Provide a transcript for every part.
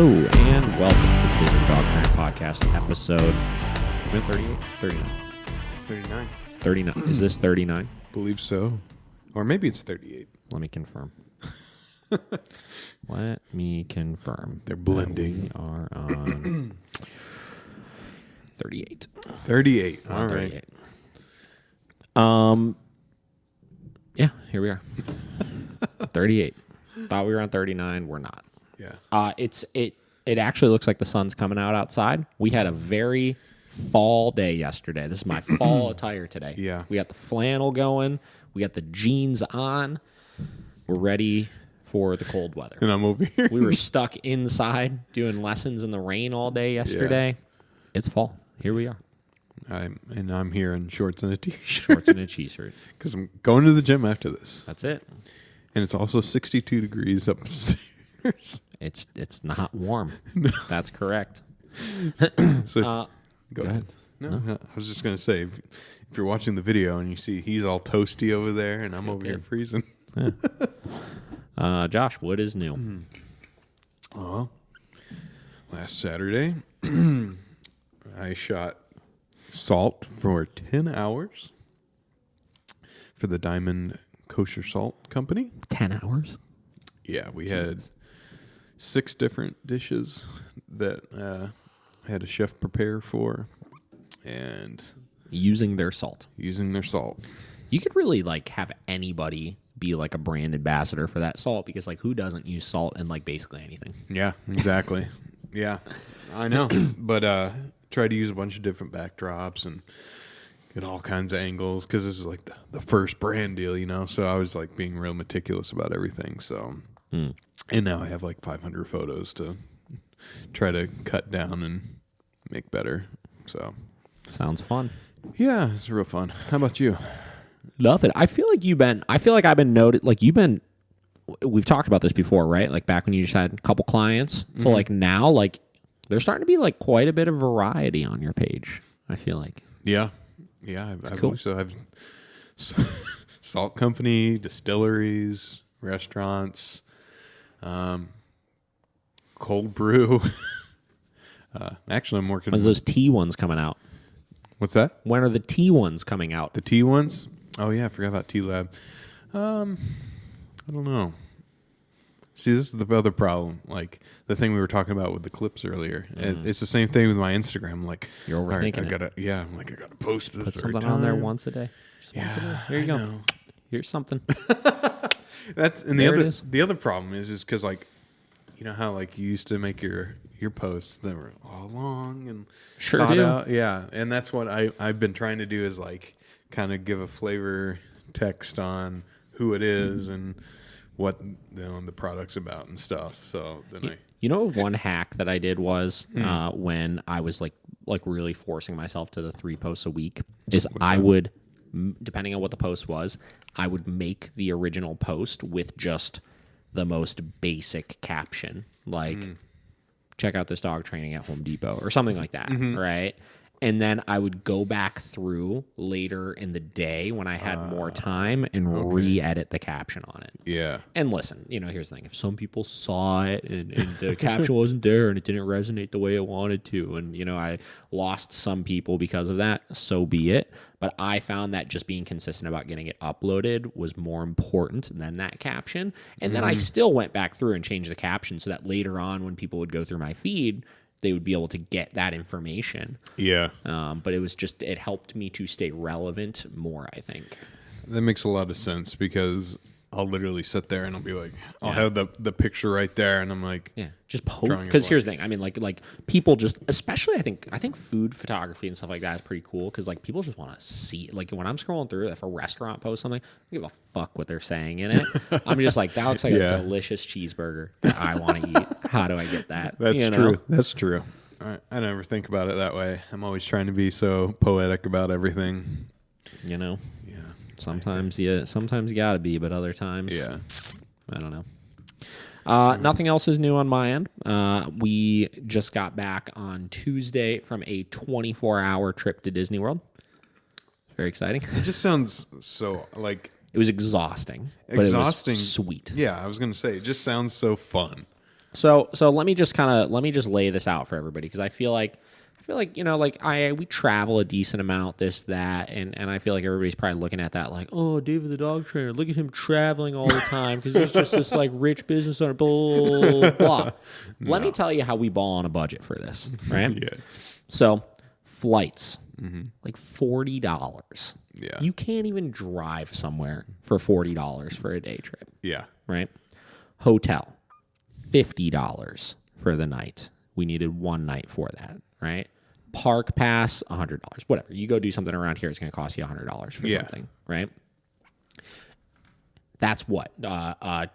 Hello and welcome to the David Dog Trainer Podcast episode 38? 39. 39. 39. Is this 39? Believe so. Or maybe it's 38. Let me confirm. Let me confirm. They're blending. We are on 38. 38. We're All on right. 38. Yeah, here we are. 38. Thought we were on 39. We're not. Yeah. It actually looks like the sun's coming out outside. We had a very fall day yesterday. This is my fall attire today. Yeah. We got the flannel going. We got the jeans on. We're ready for the cold weather. And I'm over here. We were stuck inside doing lessons in the rain all day yesterday. Yeah. It's fall. Here we are. I'm here in shorts and a t-shirt. Shorts and a t-shirt. Because I'm going to the gym after this. That's it. And it's also 62 degrees upstairs. It's not warm. No. That's correct. So go ahead. No, I was just going to say, if you're watching the video and you see he's all toasty over there and I'm over here freezing. Yeah. Josh, what is new? Last Saturday, I shot salt for 10 hours for the Diamond Kosher Salt Company. 10 hours? Yeah, we had 6 different dishes that I had a chef prepare for, and Using their salt. You could really have anybody be like a brand ambassador for that salt, because who doesn't use salt in basically anything? Yeah, exactly. Yeah, I know. But try to use a bunch of different backdrops and get all kinds of angles, because this is the first brand deal, so I was being real meticulous about everything. So and now I have 500 photos to try to cut down and make better. So Sounds fun. yeah, it's real fun. How about you? Nothing. I feel like I've been noted. We've talked about this before, right? Back when you just had a couple clients. So now, there's starting to be quite a bit of variety on your page, I feel like. Yeah, I cool. believe so. I've salt company, distilleries, restaurants, cold brew. Actually, I'm working. When's those tea ones coming out? What's that? When are the tea ones coming out? The tea ones? Oh yeah, I forgot about Tea Lab. I don't know. See, this is the other problem. The thing we were talking about with the clips earlier. It's the same thing with my Instagram. You're overthinking it. I gotta post this. Put something on there once a day. Just once a day. Here you go. Know. Here's something. That's and there it is. The other problem is because you know how you used to make your posts that were all long and Sure thought do. out. Yeah, and that's what I've been trying to do is kind of give a flavor text on who it is and what the product's about and stuff. So then One hack that I did was when I was really forcing myself to the 3 posts a week is I would, depending on what the post was, I would make the original post with just the most basic caption, check out this dog training at Home Depot or something like that, right? And then I would go back through later in the day when I had more time and re-edit the caption on it. Yeah. And listen, here's the thing. If some people saw it and the caption wasn't there and it didn't resonate the way it wanted to, and, I lost some people because of that, so be it. But I found that just being consistent about getting it uploaded was more important than that caption. And then I still went back through and changed the caption so that later on when people would go through my feed, they would be able to get that information. Yeah. But it helped me to stay relevant more, I think. That makes a lot of sense, because I'll literally sit there and I'll be I'll have the picture right there, and I'm just post. Because here's the thing. I mean, people just, especially I think food photography and stuff like that is pretty cool, because people just want to see. When I'm scrolling through, if a restaurant posts something, I don't give a fuck what they're saying in it. I'm just that looks like a delicious cheeseburger that I want to eat. How do I get that? That's true. That's true. I never think about it that way. I'm always trying to be so poetic about everything. Yeah. Sometimes you gotta be, but other times, I don't know. Nothing else is new on my end. We just got back on Tuesday from a 24-hour trip to Disney World. Very exciting. It just sounds so It was exhausting. But it was sweet. Yeah, I was going to say, it just sounds so fun. So let me just lay this out for everybody, because I feel like we travel a decent amount, this, that, and I feel like everybody's probably looking at that like, oh, David the dog trainer, look at him traveling all the time because he's just this like rich business owner, blah, blah. Let me tell you how we ball on a budget for this, right? Yeah. So flights, like $40. Yeah. You can't even drive somewhere for $40 for a day trip. Yeah. Right? Hotel, $50 for the night. We needed one night for that, right? Park pass, $100. Whatever. You go do something around here, it's going to cost you $100 for something, right? That's what?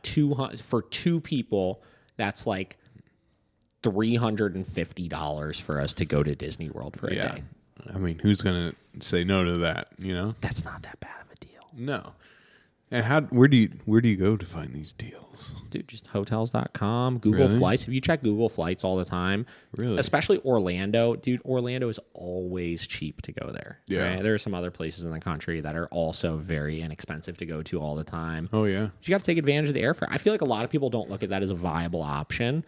200 for two people, that's like $350 for us to go to Disney World for a day. I mean, who's going to say no to that, you know? That's not that bad of a deal. No. And where do you go to find these deals? Dude, just hotels.com, Google Flights. If you check Google Flights all the time, especially Orlando, dude, Orlando is always cheap to go there. Yeah. Right? There are some other places in the country that are also very inexpensive to go to all the time. Oh, yeah. You got to take advantage of the airfare. I feel like a lot of people don't look at that as a viable option.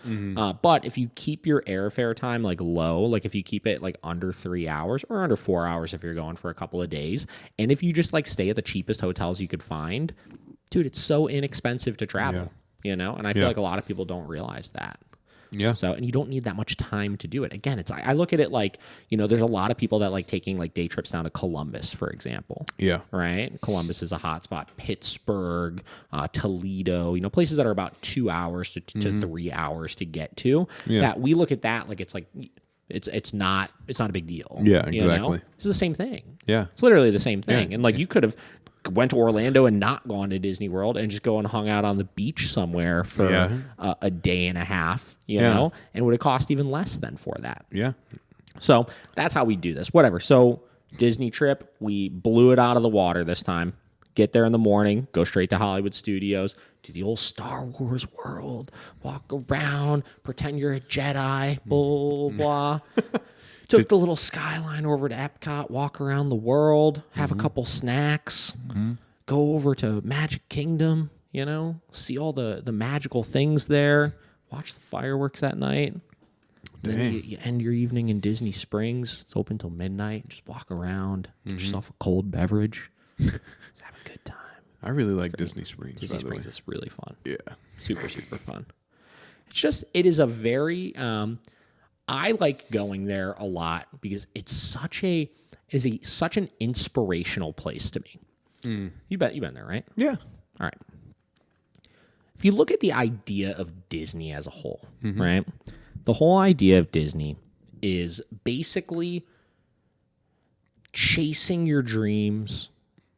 But if you keep your airfare time like low, like if you keep it like under 3 hours or under 4 hours if you're going for a couple of days, and if you just like stay at the cheapest hotels you could find, dude, it's so inexpensive to travel, you know? And I feel like a lot of people don't realize that. Yeah. So, and you don't need that much time to do it. Again, I look at it like, you know, there's a lot of people that like taking like day trips down to Columbus, for example. Yeah. Right? Columbus is a hot spot. Pittsburgh, Toledo, you know, places that are about 2 hours to 3 hours to get to. Yeah. That we look at that like it's like, it's not a big deal. Yeah, you exactly. know? It's the same thing. Yeah. It's literally the same thing. Yeah. And like you could have went to Orlando and not gone to Disney World and just go and hung out on the beach somewhere for a day and a half, you know, and it would have cost even less than for that. Yeah. So that's how we do this. Whatever. So Disney trip, we blew it out of the water this time. Get there in the morning, go straight to Hollywood Studios, do the old Star Wars world, walk around, pretend you're a Jedi, blah, blah. Took the little skyline over to Epcot, walk around the world, have a couple snacks, go over to Magic Kingdom, you know, see all the magical things there, watch the fireworks at night. Then you end your evening in Disney Springs. It's open till midnight. Just walk around, get yourself a cold beverage. Just have a good time. I really like Disney Springs. Disney Springs is really fun. Yeah. Super, super fun. It is a very... I like going there a lot because it's such an inspirational place to me. You've been there, right? Yeah. All right. If you look at the idea of Disney as a whole, right? The whole idea of Disney is basically chasing your dreams,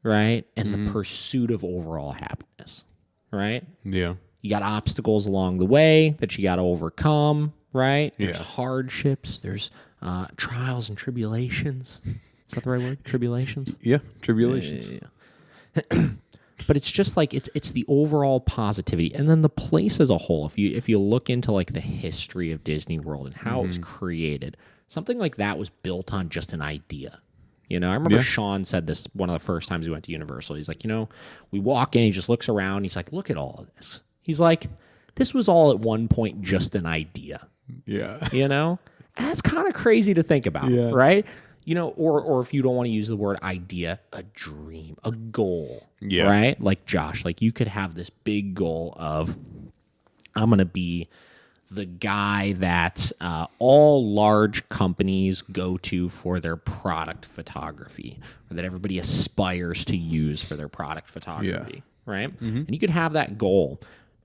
right? And the pursuit of overall happiness, right? Yeah. You got obstacles along the way that you got to overcome, right? There's Yeah. hardships. There's trials and tribulations. Is that the right word? Tribulations? Yeah. Tribulations. Yeah. But it's just like it's the overall positivity, and then the place as a whole. If you look into like the history of Disney World and how it was created, something like that was built on just an idea. You know, I remember Sean said this one of the first times we went to Universal. He's like, you know, we walk in, he just looks around, he's like, look at all of this. He's like, this was all at one point just an idea. Yeah. You know? And that's kind of crazy to think about, right? You know, or if you don't want to use the word idea, a dream, a goal, right? Like Josh, like you could have this big goal of, I'm going to be the guy that all large companies go to for their product photography, or that everybody aspires to use for their product photography, right? And you could have that goal.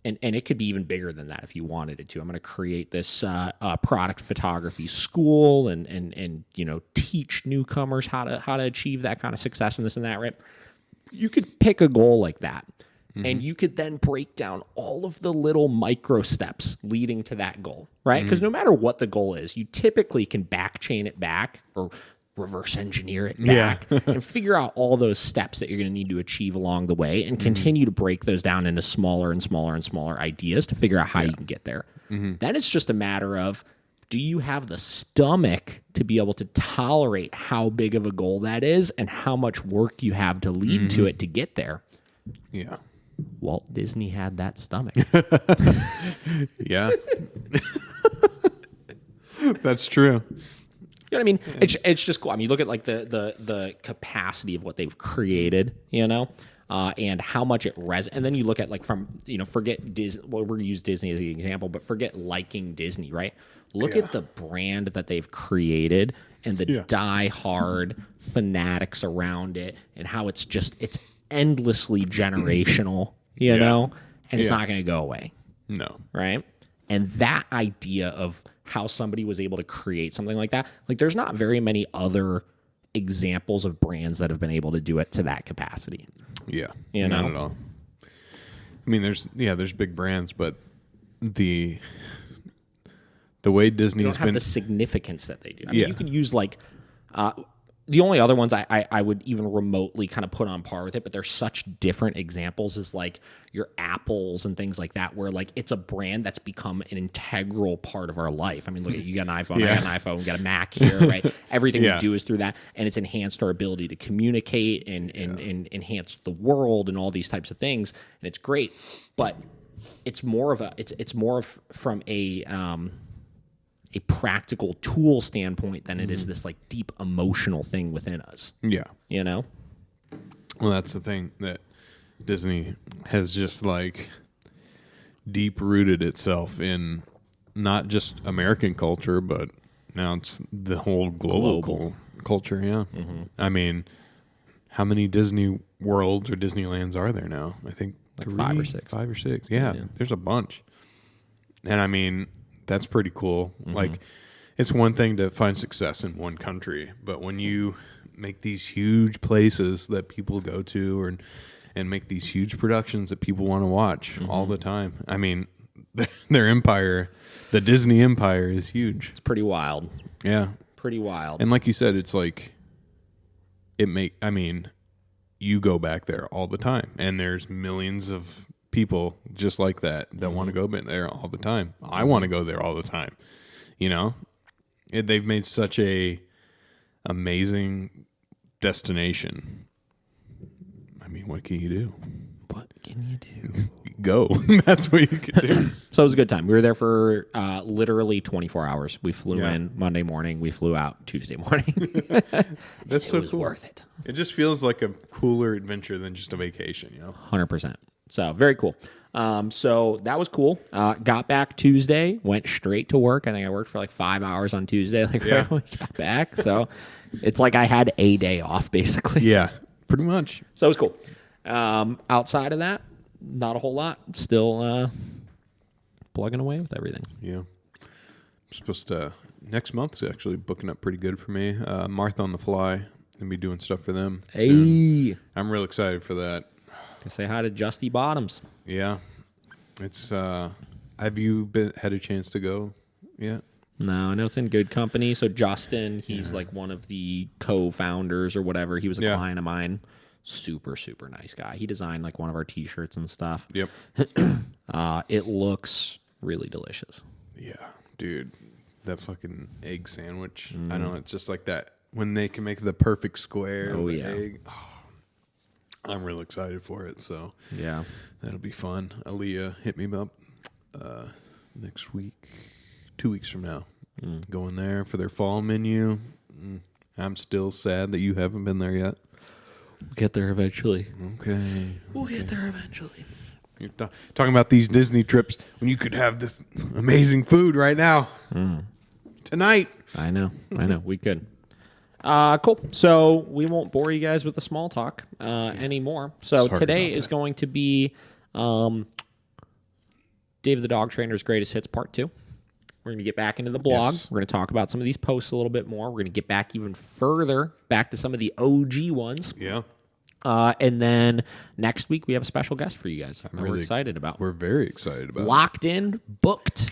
And it could be even bigger than that if you wanted it to. I'm going to create this product photography school and you know, teach newcomers how to achieve that kind of success and this and that, right? You could pick a goal like that, and you could then break down all of the little micro steps leading to that goal, right? Because no matter what the goal is, you typically can backchain it back or reverse engineer it back and figure out all those steps that you're going to need to achieve along the way and continue to break those down into smaller and smaller and smaller ideas to figure out how you can get there. Then it's just a matter of, do you have the stomach to be able to tolerate how big of a goal that is and how much work you have to lead to it to get there? Yeah. Walt Disney had that stomach. Yeah. That's true. You know what I mean? It's just cool. I mean, look at like the capacity of what they've created, you know, and how much it and then you look at like from, you know, forget Disney. Well, we're going to use Disney as the example, but forget liking Disney, right? Look at the brand that they've created and the die-hard fanatics around it and how it's endlessly generational, you know, and it's not going to go away. No. Right? And that idea of how somebody was able to create something like that, like there's not very many other examples of brands that have been able to do it to that capacity. Yeah. You know? Not at all. I mean, there's big brands, but the way Disney They has don't have been the significance that they do. I mean, you could use like the only other ones I would even remotely kind of put on par with it, but they're such different examples as like your Apples and things like that, where like it's a brand that's become an integral part of our life. I mean, look at you got an iPhone, I got an iPhone, we got a Mac here, right? Everything we do is through that, and it's enhanced our ability to communicate and enhance the world and all these types of things, and it's great. But it's more of from a practical tool standpoint than it is this like deep emotional thing within us. Yeah. You know? Well, that's the thing that Disney has just like deep rooted itself in not just American culture, but now it's the whole global. Culture. Yeah. Mm-hmm. I mean, how many Disney worlds or Disneylands are there now? I think like 5 or 6. 5 or 6. Yeah. There's a bunch. And I mean, that's pretty cool. Mm-hmm. Like, it's one thing to find success in one country, but when you make these huge places that people go to and make these huge productions that people want to watch all the time, I mean, their empire, the Disney empire, is huge. It's pretty wild. Yeah. Pretty wild. And like you said, it's like, I mean, you go back there all the time, and there's millions of people just like that want to go there all the time. I want to go there all the time. You know, they've made such a amazing destination. I mean, what can you do? What can you do? Go. That's what you can do. So it was a good time. We were there for literally 24 hours. We flew in Monday morning. We flew out Tuesday morning. That's so cool. It was worth it. It just feels like a cooler adventure than just a vacation, you know? 100%. So very cool. So that was cool. Got back Tuesday, went straight to work. I think I worked for like 5 hours on Tuesday. Like right when we got back. So it's like I had a day off basically. Yeah, pretty much. So it was cool. Outside of that, not a whole lot. Still plugging away with everything. Yeah. I'm supposed to next month's actually booking up pretty good for me. Martha on the Fly. Gonna be doing stuff for them. Hey. I'm real excited for that. Say hi to Justy Bottoms. Yeah. It's have you had a chance to go yet? No, I know it's in good company. So Justin, he's like one of the co-founders or whatever. He was a client of mine. Super, super nice guy. He designed like one of our t-shirts and stuff. Yep. It looks really delicious. Yeah, dude. That fucking egg sandwich. I know, it's just like that. When they can make the perfect square of the egg. Oh, I'm real excited for it. So yeah, that'll be fun. Aaliyah hit me up next week, 2 weeks from now. Going there for their fall menu. I'm still sad that you haven't been there yet. We'll get there eventually. Okay. We'll get there eventually. You're talking about these Disney trips when you could have this amazing food right now. Tonight. I know. We could. Cool. So we won't bore you guys with the small talk anymore. So today is going to be David the Dog Trainer's Greatest Hits Part 2. We're going to get back into the blog. Yes. We're going to talk about some of these posts a little bit more. We're going to get back even further, back to some of the OG ones. Yeah. And then next week we have a special guest for you guys that we're excited about. We're very excited about. Locked in, booked.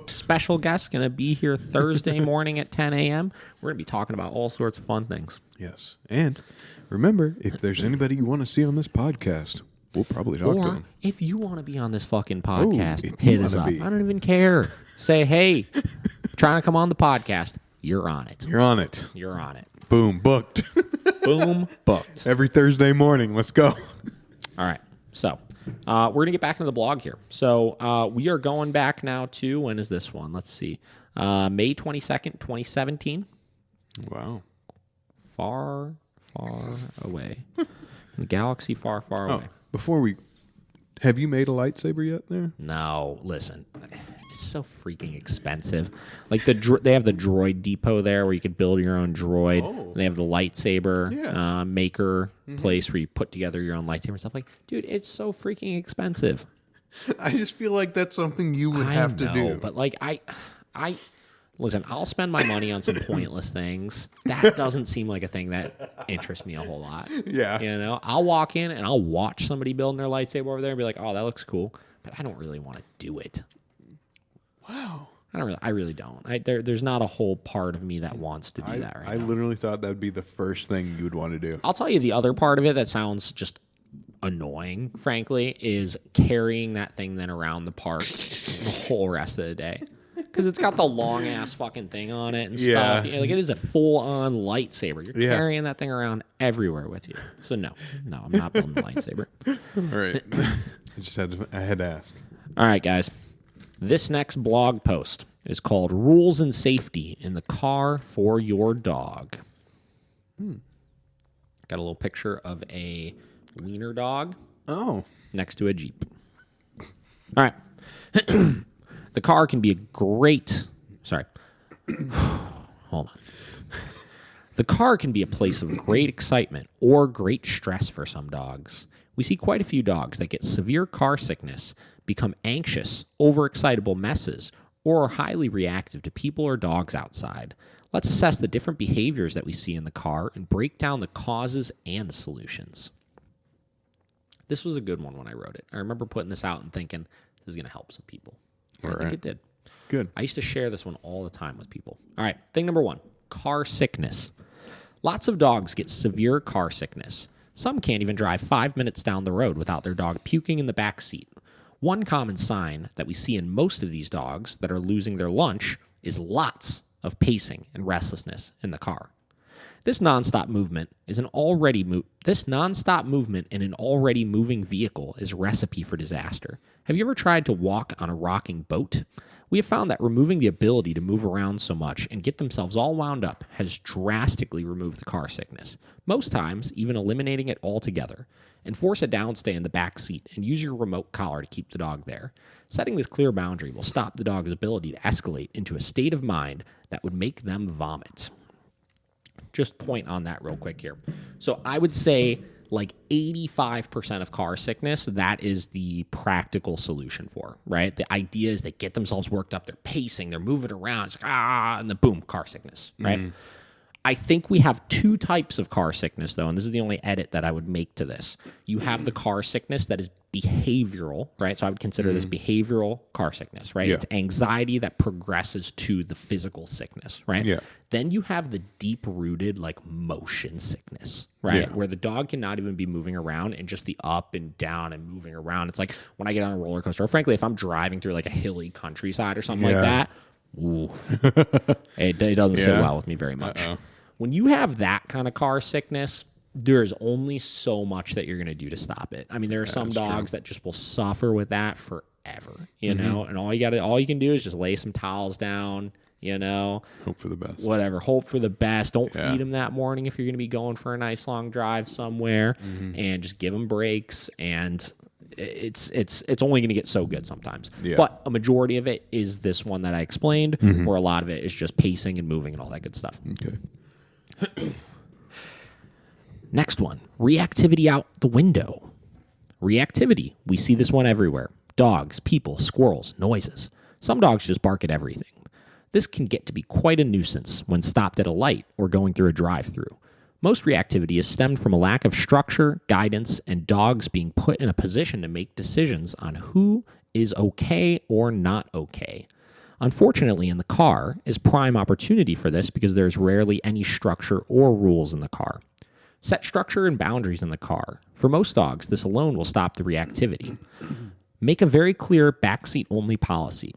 Special guest going to be here Thursday morning at 10 a.m. We're going to be talking about all sorts of fun things. Yes. And remember, if there's anybody you want to see on this podcast, we'll probably talk to them. If you want to be on this fucking podcast, hit us up. I don't even care. Say, hey, trying to come on the podcast. You're on it. You're on it. You're on it. Boom. Booked. Boom. Booked. Every Thursday morning. Let's go. All right. So We're going to get back into the blog here. So we are going back now to, when is this one? Let's see. May 22nd, 2017. Wow. Far, far away. In a galaxy far, far away. Before we... Have you made a lightsaber yet there? No, listen. It's so freaking expensive. Like they have the droid depot there where you could build your own droid. Oh. They have the lightsaber maker place where you put together your own lightsaber and stuff. Like, dude, it's so freaking expensive. I just feel like that's something you would have to do. But like I listen, I'll spend my money on some pointless things. That doesn't seem like a thing that interests me a whole lot. Yeah. You know, I'll walk in and I'll watch somebody building their lightsaber over there and be like, oh, that looks cool. But I don't really want to do it. Wow. I really don't. There's not a whole part of me that wants to do that right now. I literally thought that'd be the first thing you would want to do. I'll tell you the other part of it that sounds just annoying, frankly, is carrying that thing then around the park the whole rest of the day. Because it's got the long-ass fucking thing on it and stuff. Yeah, like, it is a full-on lightsaber. You're carrying that thing around everywhere with you. So, no, I'm not building a lightsaber. All right. I had to ask. All right, guys. This next blog post is called Rules and Safety in the Car for Your Dog. Got a little picture of a wiener dog next to a Jeep. All right. The car can be a great... Sorry. Hold on. The car can be a place of great excitement or great stress for some dogs. We see quite a few dogs that get severe car sickness, become anxious, overexcitable messes, or are highly reactive to people or dogs outside. Let's assess the different behaviors that we see in the car and break down the causes and the solutions. This was a good one when I wrote it. I remember putting this out and thinking, this is going to help some people. I think it did. Good. I used to share this one all the time with people. All right, thing number 1, car sickness. Lots of dogs get severe car sickness. Some can't even drive 5 minutes down the road without their dog puking in the back seat. One common sign that we see in most of these dogs that are losing their lunch is lots of pacing and restlessness in the car. This nonstop movement in an already moving vehicle is a recipe for disaster. Have you ever tried to walk on a rocking boat? We have found that removing the ability to move around so much and get themselves all wound up has drastically removed the car sickness. Most times, even eliminating it altogether. Enforce a downstay in the back seat and use your remote collar to keep the dog there. Setting this clear boundary will stop the dog's ability to escalate into a state of mind that would make them vomit. Just point on that real quick here. So I would say like 85% of car sickness, that is the practical solution for, right? The idea is they get themselves worked up, they're pacing, they're moving around, it's like, and then boom, car sickness, right? I think we have 2 types of car sickness, though, and this is the only edit that I would make to this. You have the car sickness that is behavioral, right? So I would consider this behavioral car sickness, right? Yeah. It's anxiety that progresses to the physical sickness, right? Yeah. Then you have the deep-rooted, like, motion sickness, right? Yeah. Where the dog cannot even be moving around and just the up and down and moving around. It's like when I get on a roller coaster, or frankly, if I'm driving through, like, a hilly countryside or something like that, oof, it doesn't sit well with me very much. When you have that kind of car sickness, there's only so much that you're going to do to stop it. I mean, there are some dogs that just will suffer with that forever, you know, and all you can do is just lay some towels down, you know. Hope for the best. Whatever. Hope for the best. Don't feed them that morning if you're going to be going for a nice long drive somewhere, and just give them breaks. And it's only going to get so good sometimes. Yeah. But a majority of it is this one that I explained, where a lot of it is just pacing and moving and all that good stuff. Okay. Next one, reactivity out the window. Reactivity, we see this one everywhere. Dogs, people, squirrels, noises. Some dogs just bark at everything. This can get to be quite a nuisance when stopped at a light or going through a drive-through. Most reactivity is stemmed from a lack of structure, guidance, and dogs being put in a position to make decisions on who is okay or not okay. Unfortunately, in the car is prime opportunity for this because there's rarely any structure or rules in the car. Set structure and boundaries in the car. For most dogs, this alone will stop the reactivity. Make a very clear backseat-only policy.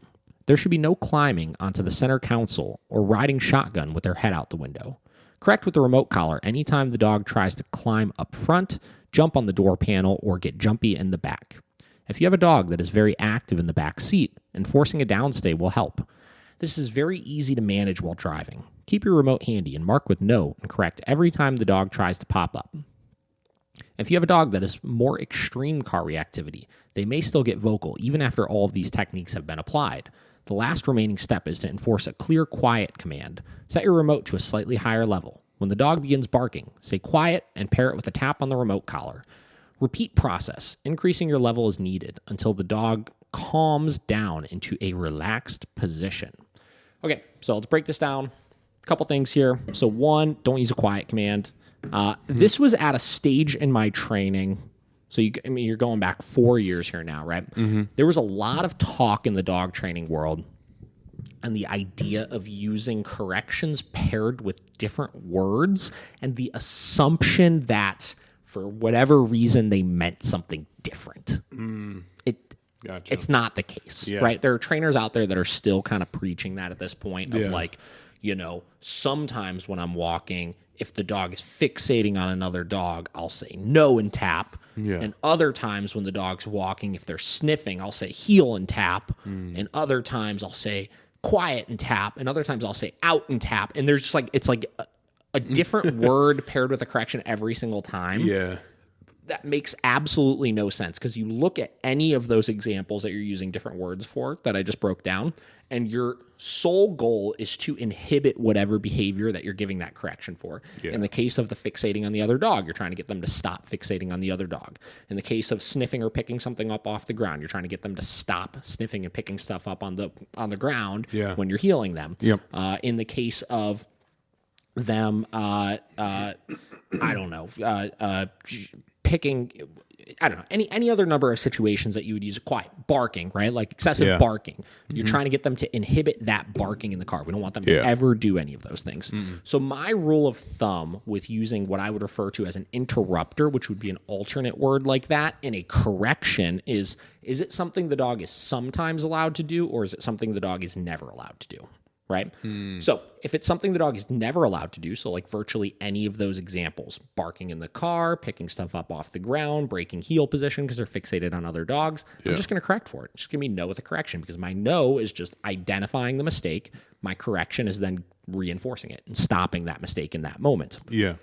There should be no climbing onto the center console or riding shotgun with their head out the window. Correct with the remote collar anytime the dog tries to climb up front, jump on the door panel, or get jumpy in the back. If you have a dog that is very active in the back seat, enforcing a downstay will help. This is very easy to manage while driving. Keep your remote handy and mark with no and correct every time the dog tries to pop up. If you have a dog that has more extreme car reactivity, they may still get vocal even after all of these techniques have been applied. The last remaining step is to enforce a clear quiet command. Set your remote to a slightly higher level. When the dog begins barking, say quiet and pair it with a tap on the remote collar. Repeat process, increasing your level as needed until the dog calms down into a relaxed position. Okay, so let's break this down. A couple things here. So one, don't use a quiet command. This was at a stage in my training. So you're going back 4 years here now, right? Mm-hmm. There was a lot of talk in the dog training world and the idea of using corrections paired with different words and the assumption that for whatever reason they meant something different. Gotcha. It's not the case, right? There are trainers out there that are still kind of preaching that at this point of like, sometimes when I'm walking, if the dog is fixating on another dog, I'll say no and tap. Yeah. And other times when the dog's walking, if they're sniffing, I'll say heel and tap. And other times I'll say quiet and tap. And other times I'll say out and tap. And there's just like, it's like a different word paired with a correction every single time. Yeah. That makes absolutely no sense because you look at any of those examples that you're using different words for that I just broke down, and your sole goal is to inhibit whatever behavior that you're giving that correction for. Yeah. In the case of the fixating on the other dog, you're trying to get them to stop fixating on the other dog. In the case of sniffing or picking something up off the ground, you're trying to get them to stop sniffing and picking stuff up on the ground when you're healing them. Yep. In the case of them, picking, I don't know, any other number of situations that you would use quiet, barking, right? Like excessive barking. You're trying to get them to inhibit that barking in the car. We don't want them to ever do any of those things. So my rule of thumb with using what I would refer to as an interrupter, which would be an alternate word like that, in a correction is it something the dog is sometimes allowed to do, or is it something the dog is never allowed to do? Right? So if it's something the dog is never allowed to do, so like virtually any of those examples, barking in the car, picking stuff up off the ground, breaking heel position because they're fixated on other dogs, I'm just going to correct for it. Just give me no with a correction because my no is just identifying the mistake. My correction is then reinforcing it and stopping that mistake in that moment. Yeah.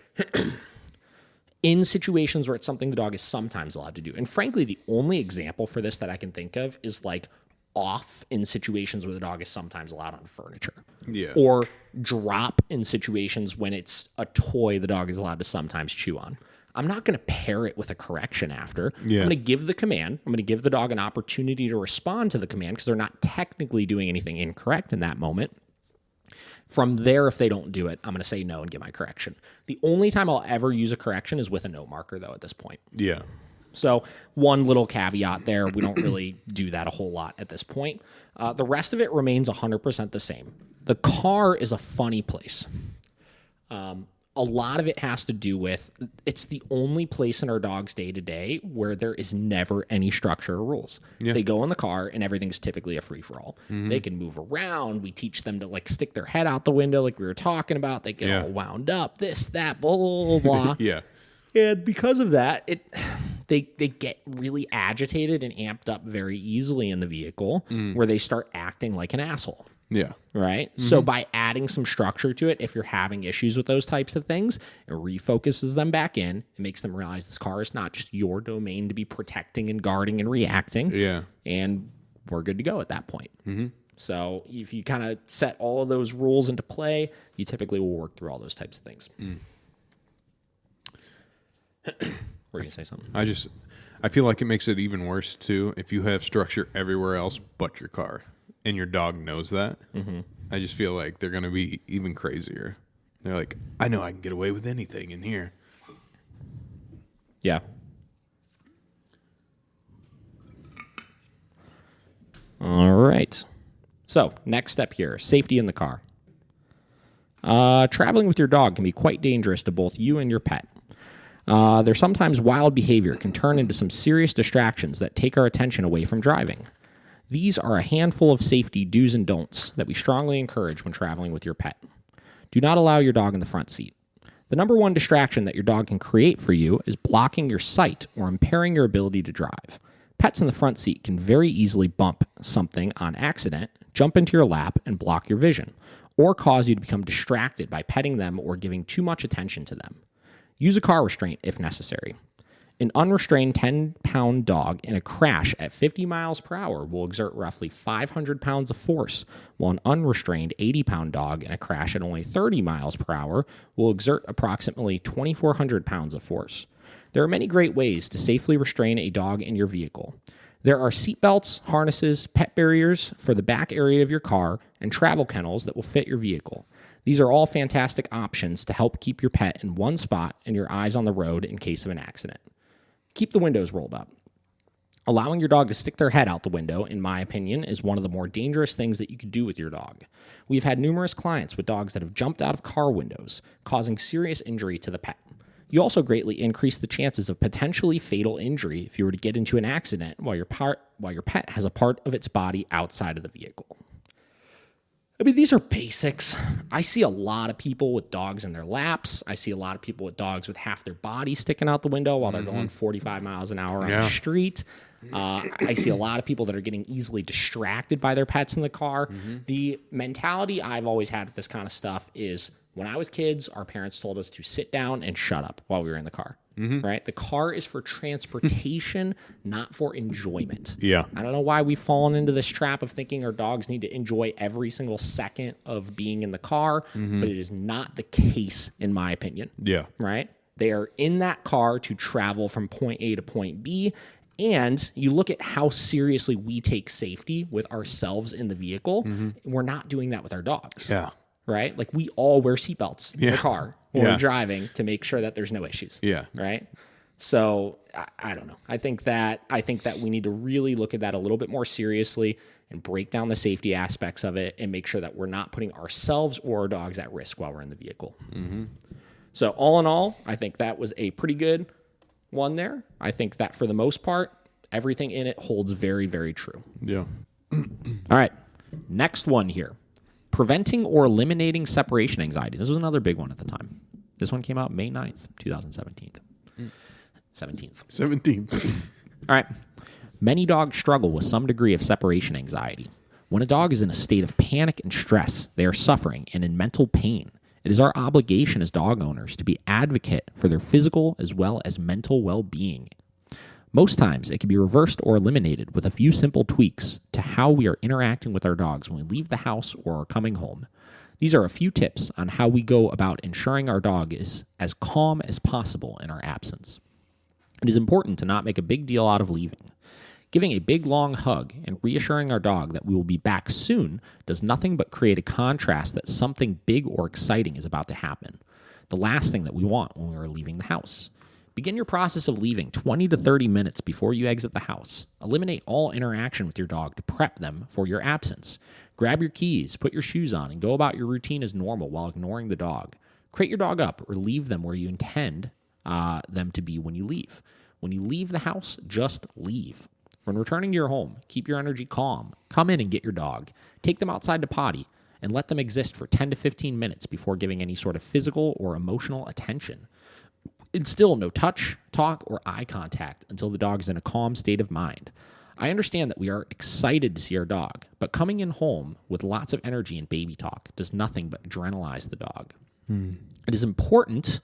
In situations where it's something the dog is sometimes allowed to do. And frankly, the only example for this that I can think of is like off in situations where the dog is sometimes allowed on furniture. Yeah. Or drop in situations when it's a toy the dog is allowed to sometimes chew on. I'm not going to pair it with a correction after. Yeah. I'm going to give the command. I'm going to give the dog an opportunity to respond to the command because they're not technically doing anything incorrect in that moment. From there, if they don't do it, I'm going to say no and give my correction. The only time I'll ever use a correction is with a no marker, though, at this point. Yeah. So one little caveat there, we don't really do that a whole lot at this point. The rest of it remains 100% the same. The car is a funny place. A lot of it has to do with, it's the only place in our dog's day-to-day where there is never any structure or rules. Yeah. They go in the car and everything's typically a free-for-all. Mm-hmm. They can move around. We teach them to like stick their head out the window like we were talking about. They get all wound up, this, that, blah, blah, blah. Yeah. And because of that, they get really agitated and amped up very easily in the vehicle where they start acting like an asshole. Yeah. Right? Mm-hmm. So by adding some structure to it, if you're having issues with those types of things, it refocuses them back in. It makes them realize this car is not just your domain to be protecting and guarding and reacting. Yeah. And we're good to go at that point. Mm-hmm. So if you kind of set all of those rules into play, you typically will work through all those types of things. Were you going to say something? I feel like it makes it even worse, too, if you have structure everywhere else but your car, and your dog knows that. Mm-hmm. I just feel like they're going to be even crazier. They're like, I know I can get away with anything in here. Yeah. All right. So, next step here, safety in the car. Traveling with your dog can be quite dangerous to both you and your pet. Their sometimes wild behavior can turn into some serious distractions that take our attention away from driving. These are a handful of safety do's and don'ts that we strongly encourage when traveling with your pet. Do not allow your dog in the front seat. The number one distraction that your dog can create for you is blocking your sight or impairing your ability to drive. Pets in the front seat can very easily bump something on accident, jump into your lap, and block your vision, or cause you to become distracted by petting them or giving too much attention to them. Use a car restraint if necessary. An unrestrained 10-pound dog in a crash at 50 miles per hour will exert roughly 500 pounds of force, while an unrestrained 80-pound dog in a crash at only 30 miles per hour will exert approximately 2,400 pounds of force. There are many great ways to safely restrain a dog in your vehicle. There are seatbelts, harnesses, pet barriers for the back area of your car, and travel kennels that will fit your vehicle. These are all fantastic options to help keep your pet in one spot and your eyes on the road in case of an accident. Keep the windows rolled up. Allowing your dog to stick their head out the window, in my opinion, is one of the more dangerous things that you could do with your dog. We've had numerous clients with dogs that have jumped out of car windows, causing serious injury to the pet. You also greatly increase the chances of potentially fatal injury if you were to get into an accident while your pet has a part of its body outside of the vehicle. I mean, these are basics. I see a lot of people with dogs in their laps. I see a lot of people with dogs with half their body sticking out the window while they're going 45 miles an hour on the street. I see a lot of people that are getting easily distracted by their pets in the car. The mentality I've always had with this kind of stuff is when I was kids, our parents told us to sit down and shut up while we were in the car. Right? The car is for transportation, not for enjoyment. Yeah. I don't know why we've fallen into this trap of thinking our dogs need to enjoy every single second of being in the car, but it is not the case, in my opinion. Yeah. Right? They are in that car to travel from point A to point B. And you look at how seriously we take safety with ourselves in the vehicle. We're not doing that with our dogs. Yeah. Right? Like we all wear seatbelts in the car when we're driving to make sure that there's no issues. Yeah. Right? So I don't know. I think that we need to really look at that a little bit more seriously and break down the safety aspects of it and make sure that we're not putting ourselves or our dogs at risk while we're in the vehicle. So all in all, I think that was a pretty good one there. I think that for the most part, everything in it holds very, very true. Yeah. All right. Next one here. Preventing or eliminating separation anxiety. This was another big one at the time. This one came out May 9th, 2017. 17th. All right. Many dogs struggle with some degree of separation anxiety. When a dog is in a state of panic and stress, they are suffering and in mental pain. It is our obligation as dog owners to be advocate for their physical as well as mental well-being. Most times, it can be reversed or eliminated with a few simple tweaks to how we are interacting with our dogs when we leave the house or are coming home. These are a few tips on how we go about ensuring our dog is as calm as possible in our absence. It is important to not make a big deal out of leaving. Giving a big, long hug and reassuring our dog that we will be back soon does nothing but create a contrast that something big or exciting is about to happen. The last thing that we want when we are leaving the house. Begin your process of leaving 20 to 30 minutes before you exit the house. Eliminate all interaction with your dog to prep them for your absence. Grab your keys, put your shoes on, and go about your routine as normal while ignoring the dog. Crate your dog up or leave them where you intend them to be when you leave. When you leave the house, just leave. When returning to your home, keep your energy calm. Come in and get your dog. Take them outside to potty and let them exist for 10 to 15 minutes before giving any sort of physical or emotional attention. Instill no touch, talk, or eye contact until the dog is in a calm state of mind. I understand that we are excited to see our dog, but coming in home with lots of energy and baby talk does nothing but adrenalize the dog. It is important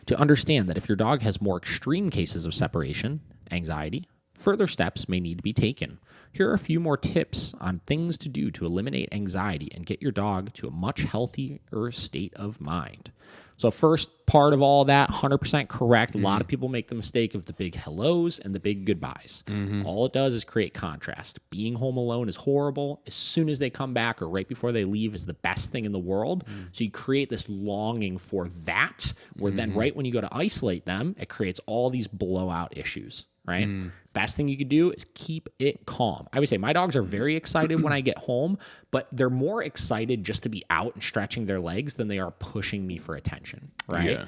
to understand that if your dog has more extreme cases of separation anxiety, further steps may need to be taken. Here are a few more tips on things to do to eliminate anxiety and get your dog to a much healthier state of mind. So first part of all that, 100% correct. A lot of people make the mistake of the big hellos and the big goodbyes. All it does is create contrast. Being home alone is horrible. As soon as they come back or right before they leave is the best thing in the world. So you create this longing for that, where then right when you go to isolate them, it creates all these blowout issues, right? Best thing you could do is keep it calm. I would say my dogs are very excited when I get home, but they're more excited just to be out and stretching their legs than they are pushing me for attention, right?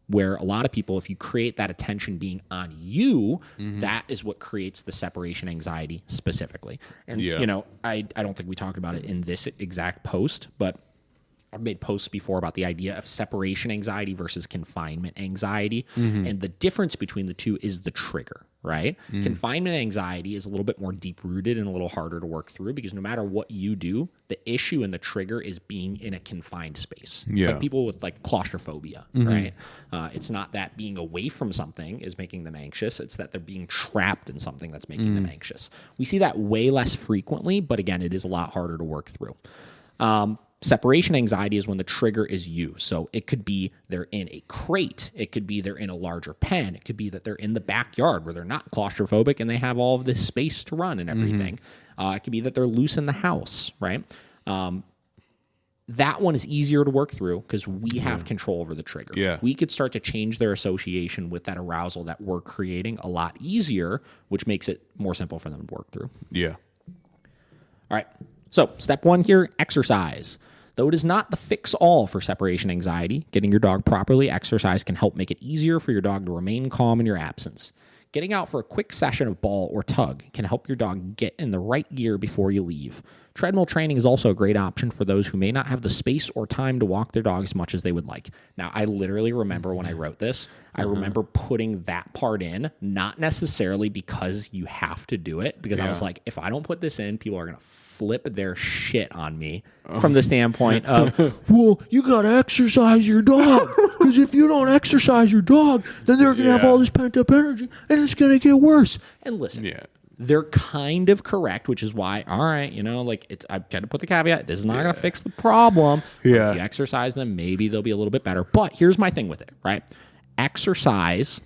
Where a lot of people, if you create that attention being on you, that is what creates the separation anxiety specifically. And, you know, I don't think we talked about it in this exact post, but I've made posts before about the idea of separation anxiety versus confinement anxiety. And the difference between the two is the trigger, right? Confinement anxiety is a little bit more deep rooted and a little harder to work through because no matter what you do, the issue and the trigger is being in a confined space. Yeah. It's like people with like claustrophobia, right? It's not that being away from something is making them anxious. It's that they're being trapped in something that's making them anxious. We see that way less frequently, but again, it is a lot harder to work through. Separation anxiety is when the trigger is you. So it could be they're in a crate. It could be they're in a larger pen. It could be that they're in the backyard where they're not claustrophobic and they have all of this space to run and everything. It could be that they're loose in the house, right? That one is easier to work through because we have control over the trigger. Yeah. We could start to change their association with that arousal that we're creating a lot easier, which makes it more simple for them to work through. Yeah. All right. So step 1 here, exercise. Though it is not the fix-all for separation anxiety, getting your dog properly exercised can help make it easier for your dog to remain calm in your absence. Getting out for a quick session of ball or tug can help your dog get in the right gear before you leave. Treadmill training is also a great option for those who may not have the space or time to walk their dog as much as they would like. Now, I literally remember when I wrote this, I remember putting that part in, not necessarily because you have to do it, because I was like, if I don't put this in, people are going to flip their shit on me from the standpoint of, well, you got to exercise your dog, because if you don't exercise your dog, then they're going to have all this pent-up energy, and it's going to get worse. And listen, they're kind of correct, which is why, all right, you know, like I've got to put the caveat, this is not going to fix the problem. If you exercise them, maybe they'll be a little bit better. But here's my thing with it, right? Exercise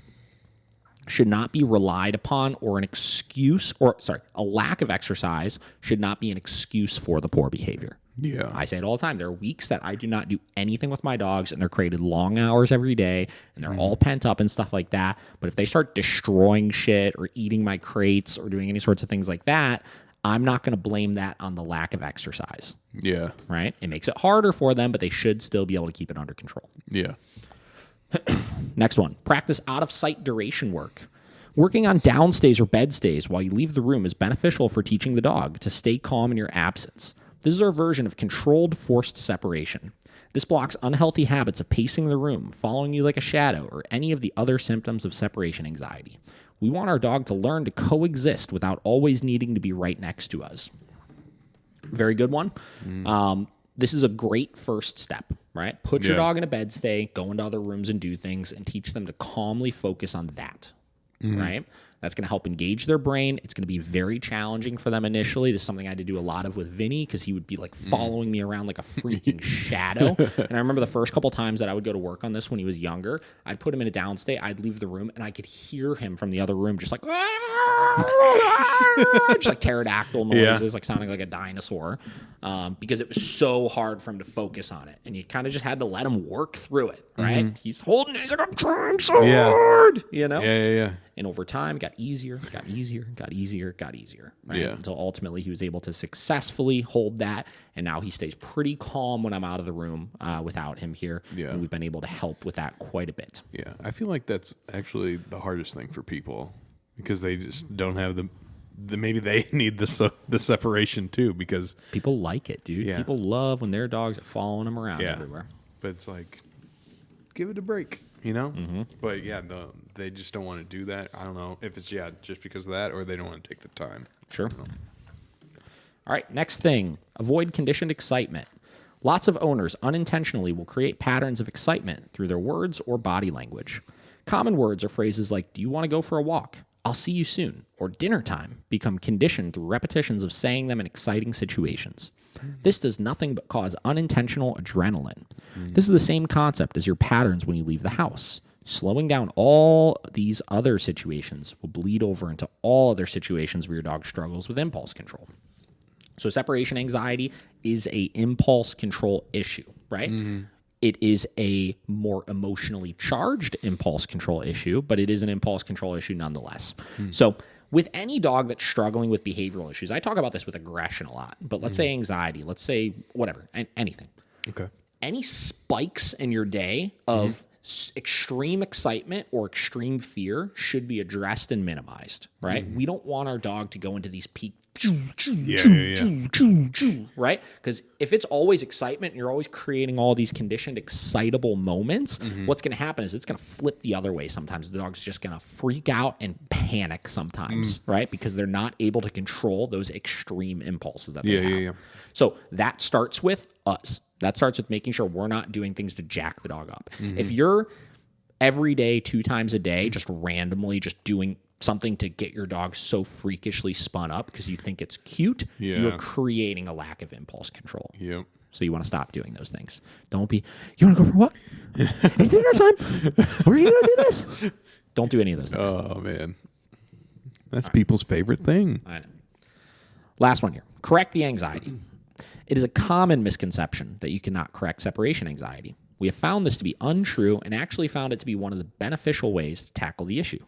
should not be relied upon or an excuse, a lack of exercise should not be an excuse for the poor behavior. Yeah. I say it all the time. There are weeks that I do not do anything with my dogs and they're created long hours every day and they're all pent up and stuff like that. But if they start destroying shit or eating my crates or doing any sorts of things like that, I'm not going to blame that on the lack of exercise. Yeah. Right? It makes it harder for them, but they should still be able to keep it under control. Yeah. Next one, practice out-of-sight duration work. Working on downstays or bedstays while you leave the room is beneficial for teaching the dog to stay calm in your absence. This is our version of controlled forced separation. This blocks unhealthy habits of pacing the room, following you like a shadow, or any of the other symptoms of separation anxiety. We want our dog to learn to coexist without always needing to be right next to us. Very good one. This is a great first step, right? Put your dog in a bedstay, go into other rooms and do things, and teach them to calmly focus on that, right? That's going to help engage their brain. It's going to be very challenging for them initially. This is something I had to do a lot of with Vinny because he would be like following me around like a freaking shadow. And I remember the first couple times that I would go to work on this when he was younger, I'd put him in a downstate, I'd leave the room, and I could hear him from the other room just like, just like pterodactyl noises, like sounding like a dinosaur, because it was so hard for him to focus on it. And you kind of just had to let him work through it, right? He's holding it. He's like, I'm trying so hard, you know? Yeah. And over time, it got easier. Right? Yeah. Until ultimately he was able to successfully hold that. And now he stays pretty calm when I'm out of the room without him here. Yeah. And we've been able to help with that quite a bit. Yeah. I feel like that's actually the hardest thing for people because they just don't have maybe they need the separation too because people like it, dude. Yeah. People love when their dogs are following them around everywhere. But it's like, give it a break, you know? But yeah, they just don't want to do that. I don't know if it's just because of that or they don't want to take the time. Sure. All right, next thing, avoid conditioned excitement. Lots of owners unintentionally will create patterns of excitement through their words or body language. Common words or phrases like, do you want to go for a walk? I'll see you soon, or dinner time become conditioned through repetitions of saying them in exciting situations. This does nothing but cause unintentional adrenaline. This is the same concept as your patterns when you leave the house. Slowing down all these other situations will bleed over into all other situations where your dog struggles with impulse control. So separation anxiety is a impulse control issue, right? It is a more emotionally charged impulse control issue, but it is an impulse control issue nonetheless. So with any dog that's struggling with behavioral issues, I talk about this with aggression a lot, but let's say anxiety, let's say whatever, anything. Okay. Any spikes in your day of extreme excitement or extreme fear should be addressed and minimized, right? We don't want our dog to go into these peak, right? Because if it's always excitement and you're always creating all these conditioned, excitable moments, what's going to happen is it's going to flip the other way sometimes. The dog's just going to freak out and panic sometimes, right? Because they're not able to control those extreme impulses that they have. So that starts with us. That starts with making sure we're not doing things to jack the dog up. If you're every day, 2 times a day, just randomly just doing something to get your dog so freakishly spun up because you think it's cute, you're creating a lack of impulse control. Yep. So you want to stop doing those things. Don't be, you want to go for what? Is dinner time? Are you going to do this? Don't do any of those things. Oh, man. That's people's favorite thing. I know. Last one here. Correct the anxiety. It is a common misconception that you cannot correct separation anxiety. We have found this to be untrue and actually found it to be one of the beneficial ways to tackle the issue.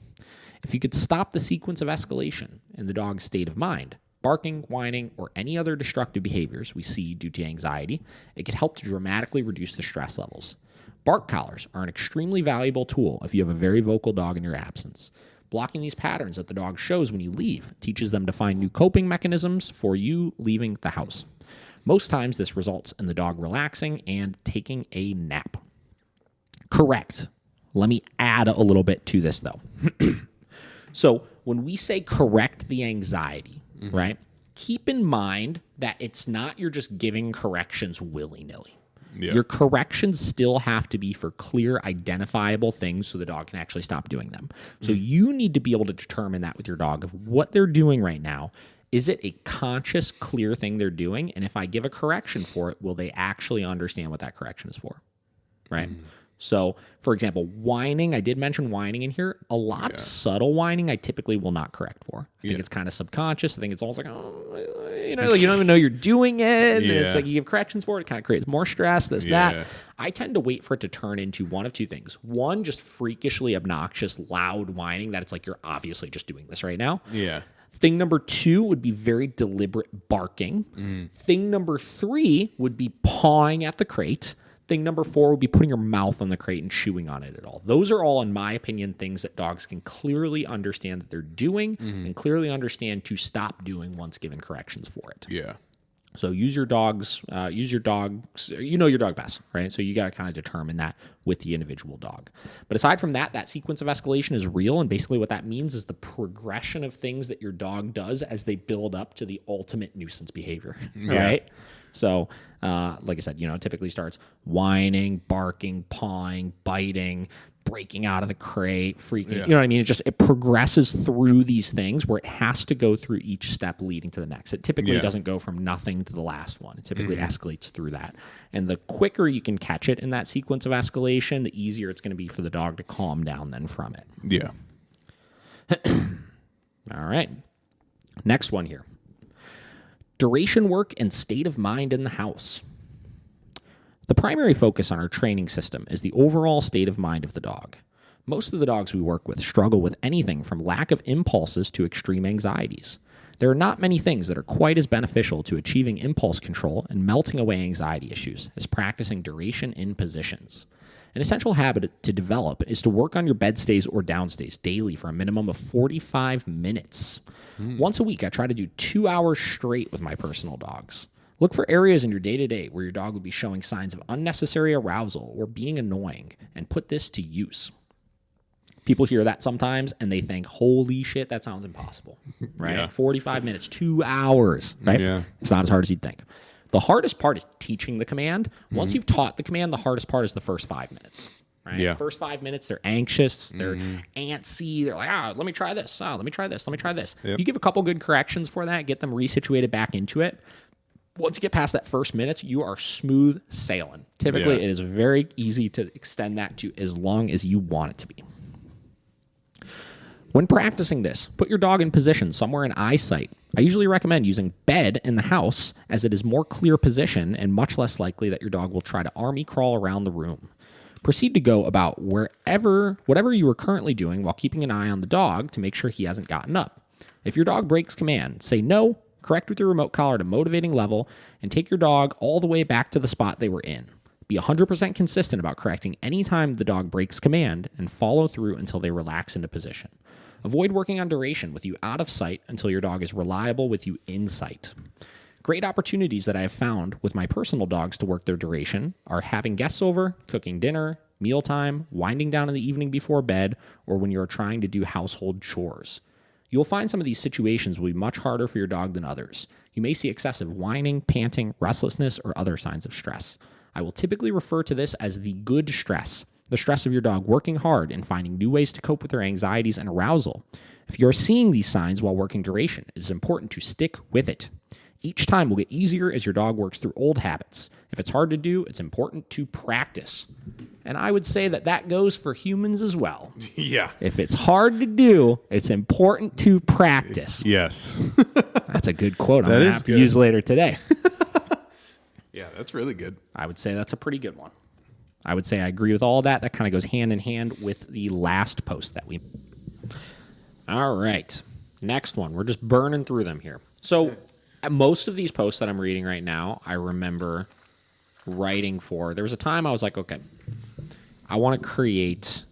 If you could stop the sequence of escalation in the dog's state of mind, barking, whining, or any other destructive behaviors we see due to anxiety, it could help to dramatically reduce the stress levels. Bark collars are an extremely valuable tool if you have a very vocal dog in your absence. Blocking these patterns that the dog shows when you leave teaches them to find new coping mechanisms for you leaving the house. Most times, this results in the dog relaxing and taking a nap. Correct. Let me add a little bit to this, though. So when we say correct the anxiety, right, keep in mind that it's not you're just giving corrections willy-nilly. Yeah. Your corrections still have to be for clear, identifiable things so the dog can actually stop doing them. So you need to be able to determine that with your dog of what they're doing right now. Is it a conscious, clear thing they're doing? And if I give a correction for it, will they actually understand what that correction is for? Right? So, for example, whining, I did mention whining in here. A lot of subtle whining I typically will not correct for. I think it's kind of subconscious. I think it's almost like, you know, like you don't even know you're doing it. And it's like you give corrections for it. It kind of creates more stress, that. I tend to wait for it to turn into one of two things. One, just freakishly obnoxious, loud whining that it's like you're obviously just doing this right now. Yeah. Thing number 2 would be very deliberate barking. Thing number 3 would be pawing at the crate. Thing number 4 would be putting your mouth on the crate and chewing on it at all. Those are all, in my opinion, things that dogs can clearly understand that they're doing and clearly understand to stop doing once given corrections for it. Yeah. So use your dogs, you know your dog best, right? So you got to kind of determine that with the individual dog. But aside from that, that sequence of escalation is real. And basically what that means is the progression of things that your dog does as they build up to the ultimate nuisance behavior, right? So, like I said, you know, it typically starts whining, barking, pawing, biting, breaking out of the crate, freaking, you know what I mean? It progresses through these things where it has to go through each step leading to the next. It typically doesn't go from nothing to the last one. It typically escalates through that. And the quicker you can catch it in that sequence of escalation, the easier it's going to be for the dog to calm down then from it. Yeah. All right. Next one here. Duration work and state of mind in the house. The primary focus on our training system is the overall state of mind of the dog. Most of the dogs we work with struggle with anything from lack of impulses to extreme anxieties. There are not many things that are quite as beneficial to achieving impulse control and melting away anxiety issues as practicing duration in positions. An essential habit to develop is to work on your bed stays or downstays daily for a minimum of 45 minutes. Once a week, I try to do 2 hours straight with my personal dogs. Look for areas in your day-to-day where your dog would be showing signs of unnecessary arousal or being annoying, and put this to use. People hear that sometimes, and they think, holy shit, that sounds impossible, right? Yeah. 45 minutes, 2 hours, right? Yeah. It's not as hard as you'd think. The hardest part is teaching the command. Once you've taught the command, the hardest part is the first 5 minutes. Right? Yeah. The first 5 minutes, they're anxious, they're antsy, they're like, let me try this, let me try this, let me try this. Yep. You give a couple good corrections for that, get them resituated back into it. Once you get past that first minute, you are smooth sailing. Typically, it is very easy to extend that to as long as you want it to be. When practicing this, put your dog in position somewhere in eyesight. I usually recommend using bed in the house as it is more clear position and much less likely that your dog will try to army crawl around the room. Proceed to go about whatever you are currently doing while keeping an eye on the dog to make sure he hasn't gotten up. If your dog breaks command, say no, correct with your remote collar to motivating level, and take your dog all the way back to the spot they were in. Be 100% consistent about correcting any time the dog breaks command and follow through until they relax into position. Avoid working on duration with you out of sight until your dog is reliable with you in sight. Great opportunities that I have found with my personal dogs to work their duration are having guests over, cooking dinner, mealtime, winding down in the evening before bed, or when you're trying to do household chores. You'll find some of these situations will be much harder for your dog than others. You may see excessive whining, panting, restlessness, or other signs of stress. I will typically refer to this as the good stress, the stress of your dog working hard and finding new ways to cope with their anxieties and arousal. If you're seeing these signs while working duration, it is important to stick with it. Each time will get easier as your dog works through old habits. If it's hard to do, it's important to practice. And I would say that that goes for humans as well. Yeah. If it's hard to do, it's important to practice. Yes. That's a good quote I'm going to have to use later today. Yeah, that's really good. I would say that's a pretty good one. I would say I agree with all that. That kind of goes hand in hand with the last post that we... All right. Next one. We're just burning through them here. So most of these posts that I'm reading right now, I remember writing for... There was a time I was like, okay, I want to create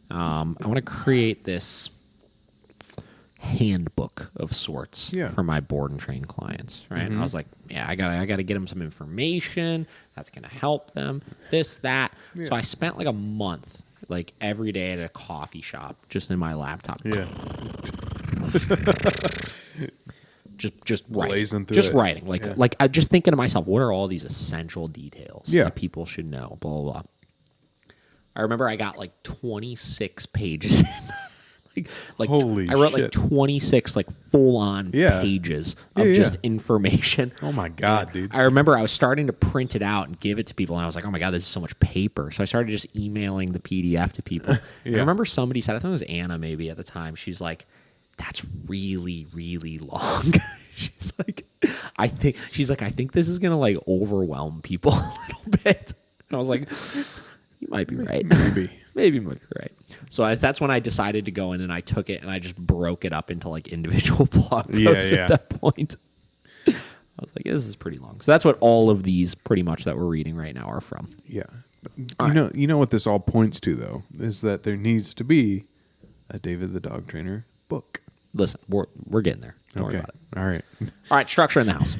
this handbook of sorts for my board and train clients, right? And I was like, yeah, I gotta get them some information that's gonna help them, this, that. Yeah. So I spent like a month, like every day at a coffee shop, just in my laptop. Yeah. just writing, writing, like I just thinking to myself, what are all these essential details that people should know? Blah blah blah. I remember I got like 26 pages in. Like holy I wrote shit. Like 26 like full-on pages of just information. Oh my God, dude. I remember I was starting to print it out and give it to people, and I was like, oh my God, this is so much paper. So I started just emailing the PDF to people. I remember somebody said, I think it was Anna maybe at the time, she's like, that's really, really long. She's like, I think this is going to like overwhelm people a little bit. And I was like, you might be right. Maybe you might be right. So that's when I decided to go in and I took it and I just broke it up into like individual blog posts at that point. I was like, this is pretty long. So that's what all of these pretty much that we're reading right now are from. Yeah. You know what this all points to though, is that there needs to be a David the Dog Trainer book. Listen, we're getting there. Don't worry about it. All right. All right, structure in the house.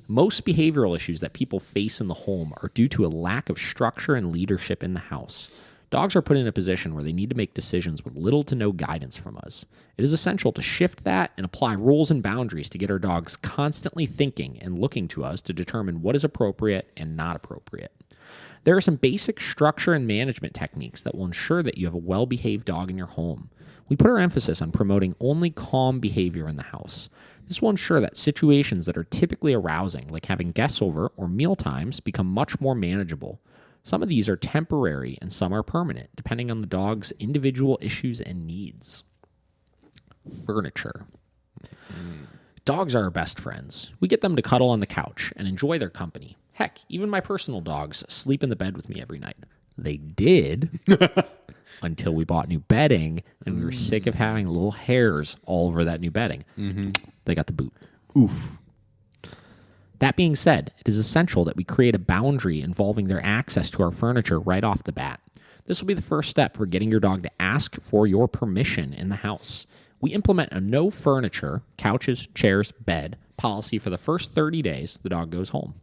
Most behavioral issues that people face in the home are due to a lack of structure and leadership in the house. Dogs are put in a position where they need to make decisions with little to no guidance from us. It is essential to shift that and apply rules and boundaries to get our dogs constantly thinking and looking to us to determine what is appropriate and not appropriate. There are some basic structure and management techniques that will ensure that you have a well-behaved dog in your home. We put our emphasis on promoting only calm behavior in the house. This will ensure that situations that are typically arousing, like having guests over or meal times, become much more manageable. Some of these are temporary and some are permanent, depending on the dog's individual issues and needs. Furniture. Dogs are our best friends. We get them to cuddle on the couch and enjoy their company. Heck, even my personal dogs sleep in the bed with me every night. They did until we bought new bedding and we were sick of having little hairs all over that new bedding. They got the boot. Oof. That being said, it is essential that we create a boundary involving their access to our furniture right off the bat. This will be the first step for getting your dog to ask for your permission in the house. We implement a no furniture, couches, chairs, bed policy for the first 30 days the dog goes home.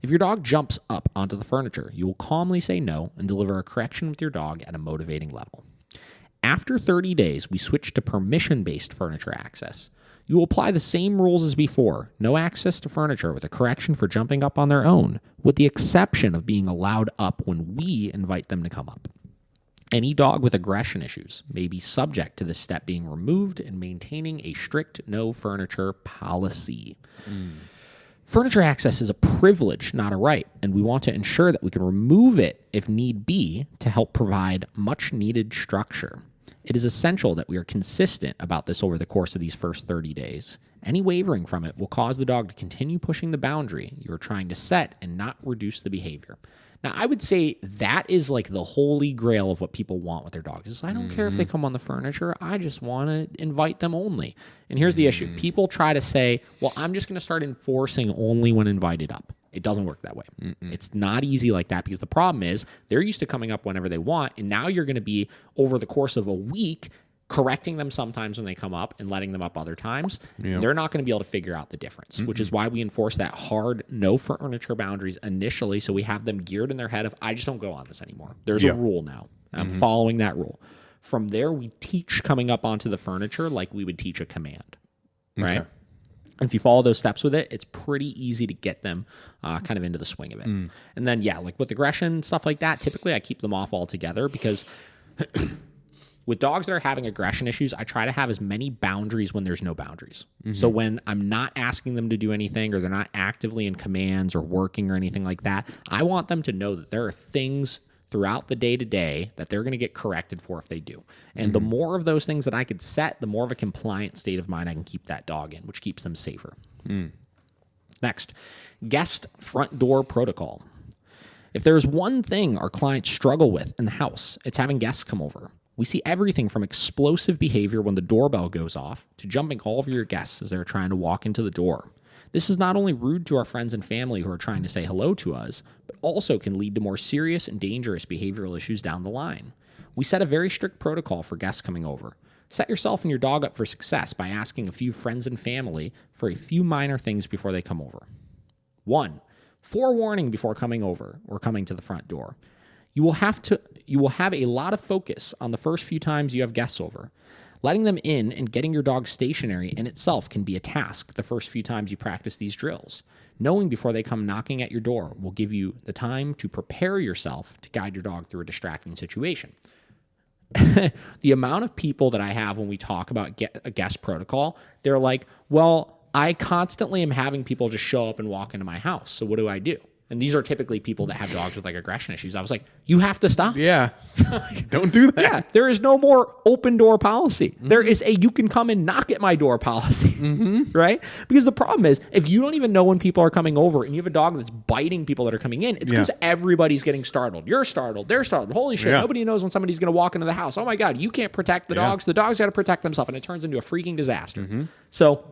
If your dog jumps up onto the furniture, you will calmly say no and deliver a correction with your dog at a motivating level. After 30 days, we switch to permission-based furniture access. You will apply the same rules as before, no access to furniture with a correction for jumping up on their own, with the exception of being allowed up when we invite them to come up. Any dog with aggression issues may be subject to this step being removed and maintaining a strict no furniture policy. Furniture access is a privilege, not a right, and we want to ensure that we can remove it if need be to help provide much needed structure. It is essential that we are consistent about this over the course of these first 30 days. Any wavering from it will cause the dog to continue pushing the boundary you are trying to set and not reduce the behavior. Now, I would say that is like the holy grail of what people want with their dogs. Is I don't care if they come on the furniture. I just want to invite them only. And here's the issue. People try to say, well, I'm just going to start enforcing only when invited up. It doesn't work that way. It's not easy like that because the problem is they're used to coming up whenever they want, and now you're going to be, over the course of a week, correcting them sometimes when they come up and letting them up other times. They're not going to be able to figure out the difference, which is why we enforce that hard no furniture boundaries initially, so we have them geared in their head of, I just don't go on this anymore. There's a rule now. I'm following that rule. From there, we teach coming up onto the furniture like we would teach a command, right? Okay. If you follow those steps with it, it's pretty easy to get them kind of into the swing of it. And then, like with aggression, stuff like that, typically I keep them off altogether because with dogs that are having aggression issues, I try to have as many boundaries when there's no boundaries. So when I'm not asking them to do anything or they're not actively in commands or working or anything like that, I want them to know that there are things throughout the day-to-day that they're going to get corrected for if they do. And the more of those things that I could set, the more of a compliant state of mind I can keep that dog in, which keeps them safer. Next, guest front door protocol. If there's one thing our clients struggle with in the house, it's having guests come over. We see everything from explosive behavior when the doorbell goes off to jumping all over your guests as they're trying to walk into the door. This is not only rude to our friends and family who are trying to say hello to us, but also can lead to more serious and dangerous behavioral issues down the line. We set a very strict protocol for guests coming over. Set yourself and your dog up for success by asking a few friends and family for a few minor things before they come over. 1. Forewarning before coming over or coming to the front door. You will have a lot of focus on the first few times you have guests over. Letting them in and getting your dog stationary in itself can be a task the first few times you practice these drills. Knowing before they come knocking at your door will give you the time to prepare yourself to guide your dog through a distracting situation. The amount of people that I have when we talk about a guest protocol, they're like, well, I constantly am having people just show up and walk into my house. So what do I do? And these are typically people that have dogs with like aggression issues. I was like, you have to stop. Yeah. Don't do that. Yeah. There is no more open door policy. There is a you can come and knock at my door policy. Right? Because the problem is, if you don't even know when people are coming over and you have a dog that's biting people that are coming in, it's because everybody's getting startled. You're startled. They're startled. Holy shit. Nobody knows when somebody's going to walk into the house. Oh my God. You can't protect the dogs. The dogs got to protect themselves. And it turns into a freaking disaster. So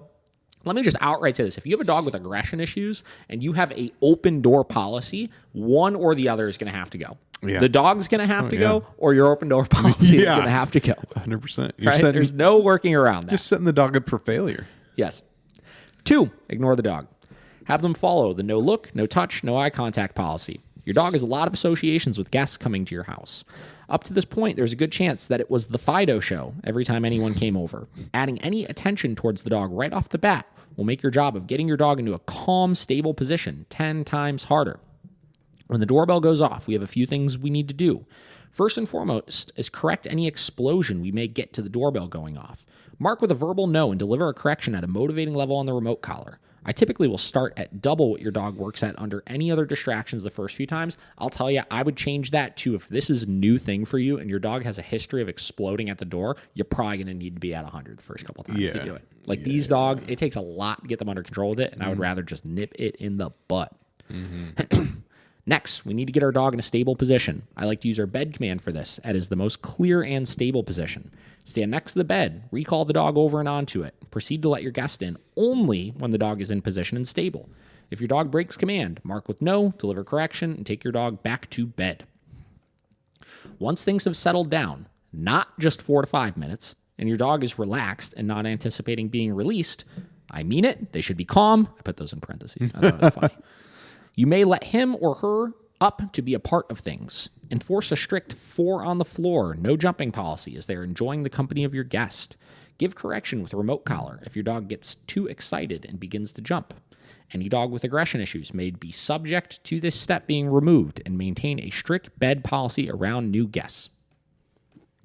let me just outright say this. If you have a dog with aggression issues and you have a open door policy, one or the other is going to have to go. Yeah. The dog's going to have to go, or your open door policy is going to have to go. 100%. Right? There's no working around that. Just setting the dog up for failure. Yes. 2, ignore the dog. Have them follow the no look, no touch, no eye contact policy. Your dog has a lot of associations with guests coming to your house. Up to this point, there's a good chance that it was the Fido show every time anyone came over. Adding any attention towards the dog right off the bat will make your job of getting your dog into a calm, stable position 10 times harder. When the doorbell goes off, we have a few things we need to do. First and foremost is correct any explosion we may get to the doorbell going off. Mark with a verbal no and deliver a correction at a motivating level on the remote collar. I typically will start at double what your dog works at under any other distractions the first few times. I'll tell you, I would change that too. If this is a new thing for you and your dog has a history of exploding at the door, you're probably going to need to be at 100 the first couple of times you do it. Like these dogs, it takes a lot to get them under control with it, and I would rather just nip it in the butt. Next, we need to get our dog in a stable position. I like to use our bed command for this. That is the most clear and stable position. Stand next to the bed, recall the dog over and onto it. Proceed to let your guest in only when the dog is in position and stable. If your dog breaks command, mark with no, deliver correction, and take your dog back to bed. Once things have settled down, not just 4 to 5 minutes, and your dog is relaxed and not anticipating being released, I mean it, they should be calm. I put those in parentheses. I thought it was funny. You may let him or her up to be a part of things. Enforce a strict 4 on the floor, no jumping policy as they are enjoying the company of your guest. Give correction with a remote collar if your dog gets too excited and begins to jump. Any dog with aggression issues may be subject to this step being removed, and maintain a strict bed policy around new guests.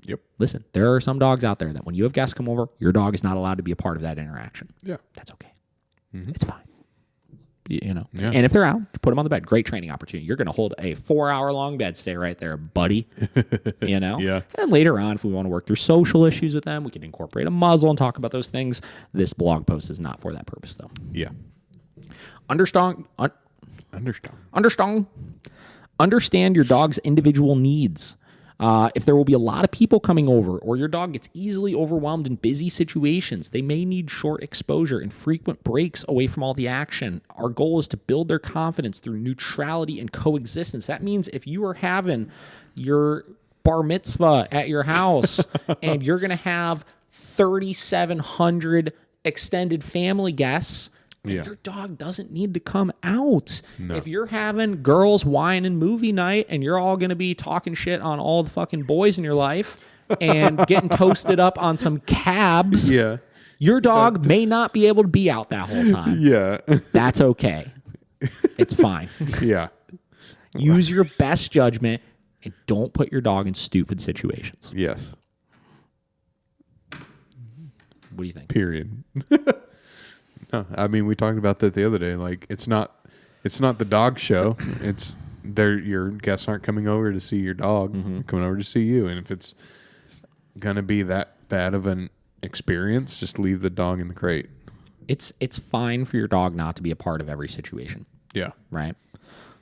Yep. Listen, there are some dogs out there that when you have guests come over, your dog is not allowed to be a part of that interaction. Yeah. That's okay. It's fine. You know, and if they're out, put them on the bed. Great training opportunity. You're going to hold a 4-hour-long bed stay right there, buddy. You know? And later on, if we want to work through social issues with them, we can incorporate a muzzle and talk about those things. This blog post is not for that purpose, though. Yeah. Understand your dog's individual needs. If there will be a lot of people coming over or your dog gets easily overwhelmed in busy situations, they may need short exposure and frequent breaks away from all the action. Our goal is to build their confidence through neutrality and coexistence. That means if you are having your bar mitzvah at your house and you're going to have 3,700 extended family guests, your dog doesn't need to come out. No. If you're having girls wine and movie night and you're all going to be talking shit on all the fucking boys in your life and getting toasted up on some cabs, your dog may not be able to be out that whole time. Yeah. That's okay. It's fine. Yeah. Use your best judgment and don't put your dog in stupid situations. Yes. What do you think? Period. No, I mean, we talked about that the other day. Like, it's not the dog show. It's your guests aren't coming over to see your dog. They're coming over to see you. And if it's gonna be that bad of an experience, just leave the dog in the crate. It's fine for your dog not to be a part of every situation. Yeah. Right.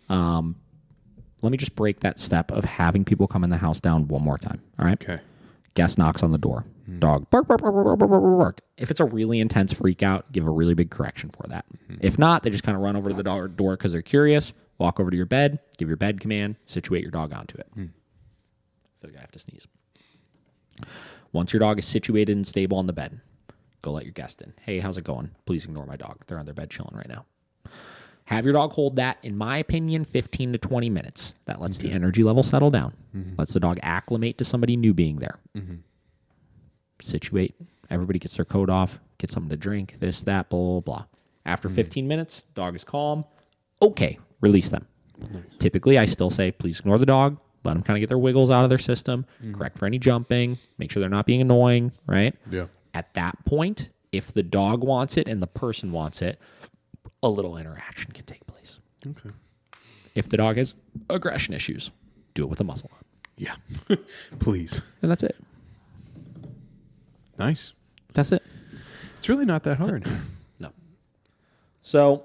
Let me just break that step of having people come in the house down one more time. All right. Okay. Guest knocks on the door. Dog bark, bark, bark, bark, bark, bark, bark. If it's a really intense freak out, give a really big correction for that. If not, they just kind of run over to the door because they're curious, walk over to your bed, give your bed command, situate your dog onto it. I feel like I have to sneeze. Once your dog is situated and stable on the bed, go let your guest in. Hey, how's it going? Please ignore my dog. They're on their bed chilling right now. Have your dog hold that, in my opinion, 15 to 20 minutes. That lets the energy level settle down. Lets the dog acclimate to somebody new being there. Situate. Everybody gets their coat off, get something to drink, this, that, blah, blah, blah. After 15 minutes, dog is calm. Okay, release them. Nice. Typically, I still say, please ignore the dog. Let them kind of get their wiggles out of their system. Correct for any jumping. Make sure they're not being annoying, right? Yeah. At that point, if the dog wants it and the person wants it, a little interaction can take place. Okay. If the dog has aggression issues, do it with a muzzle on. Yeah. Please. And that's it. Nice. That's it. It's really not that hard. No. So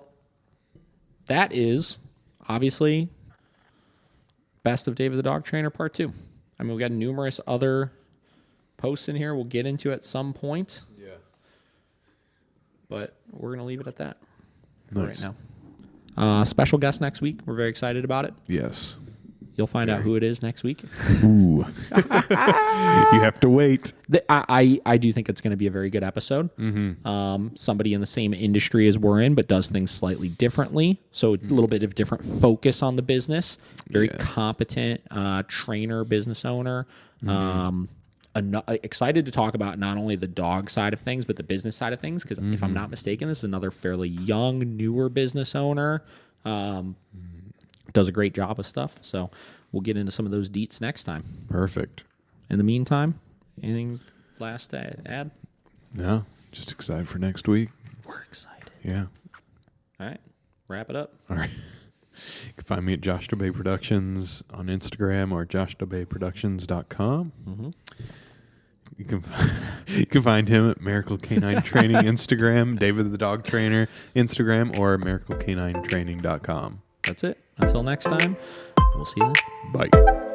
that is obviously Best of David the Dog Trainer Part 2. I mean, we've got numerous other posts in here we'll get into at some point. Yeah. But we're going to leave it at that Nice. right now. Special guest next week. We're very excited about it. Yes. You'll find out who it is next week. Ooh. You have to wait. I do think it's going to be a very good episode. Somebody in the same industry as we're in, but does things slightly differently. So a little bit of different focus on the business. Very competent trainer, business owner. Excited to talk about not only the dog side of things, but the business side of things. Because if I'm not mistaken, this is another fairly young, newer business owner. Does a great job of stuff. So we'll get into some of those deets next time. Perfect. In the meantime, anything last to add? No, just excited for next week. We're excited. Yeah. All right. Wrap it up. All right. You can find me at Josh Dobay Productions on Instagram or joshdobayproductions.com. You can find him at Miracle Canine Training Instagram, David the Dog Trainer Instagram, or miraclecanintraining.com. That's it. Until next time, we'll see you then. Bye.